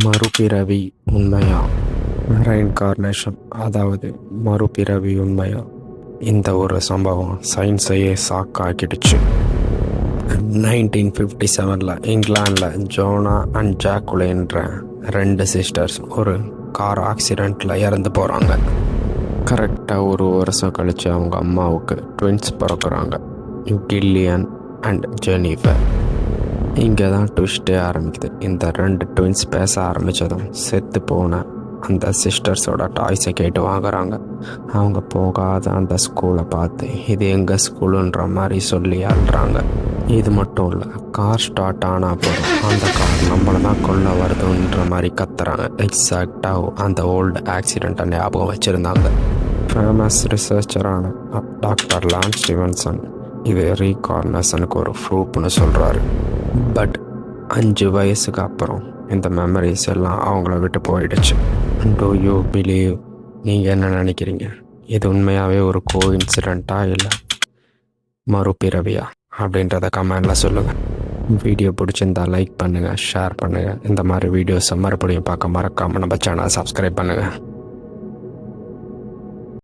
மறுபிறவி உண்மையா? ரெயின்கார்னேஷன், அதாவது மறுபிறவி உண்மையா? இந்த ஒரு சம்பவம் சயின்ஸையே ஆக்கிடுச்சு. 1957 இங்கிலாண்டில் ஜோனா அண்ட் ஜாக்குலின்ற 2 சிஸ்டர்ஸ் ஒரு கார் ஆக்சிடெண்ட்டில் இறந்து போகிறாங்க. கரெக்டாக ஒரு வருஷம் கழித்து அவங்க அம்மாவுக்கு ட்வின்ஸ் பிறக்குறாங்க, கில்லியன் அண்ட் ஜெனிஃபர். இங்கே தான் ட்விஸ்ட்டே ஆரம்பிக்குது. இந்த 2 ட்வின்ஸ் பேச ஆரம்பித்ததும் செத்து போன அந்த சிஸ்டர்ஸோட டாய்ஸை கேட்டு வாங்குறாங்க. அவங்க போகாத அந்த ஸ்கூலை பார்த்து இது எங்கள் ஸ்கூலுன்ற மாதிரி சொல்லி அழுறாங்க. இது மட்டும் இல்லை, கார் ஸ்டார்ட் ஆனால் போதும் அந்த கார் நம்மளை தான் கொல்ல வருதுன்ற மாதிரி கத்துறாங்க. எக்ஸாக்டாக அந்த ஓல்டு ஆக்சிடெண்ட்டை ஞாபகம் வச்சுருந்தாங்க. ஃபேமஸ் ரிசர்ச்சரான டாக்டர் லான்ஸ் ஸ்டீவன்சன் இது ரீகார்னேஷனுக்கு ஒரு ப்ரூஃப்னு சொல்கிறாரு. பட் 5 வயசுக்கு அப்புறம் இந்த மெமரிஸ் எல்லாம் அவங்கள விட்டு போயிடுச்சு. Do you believe? நீங்கள் என்ன நினைக்கிறீங்க? இது உண்மையாகவே ஒரு கோஇன்சிடெண்ட்டாக இல்லை மறுபிறவியா அப்படின்றத கமெண்டில் சொல்லுங்கள். வீடியோ பிடிச்சிருந்தா லைக் பண்ணுங்கள், ஷேர் பண்ணுங்கள். இந்த மாதிரி வீடியோஸை மறுபடியும் பார்க்க மறக்காமல் நம்ம சேனலை சப்ஸ்கிரைப் பண்ணுங்கள்.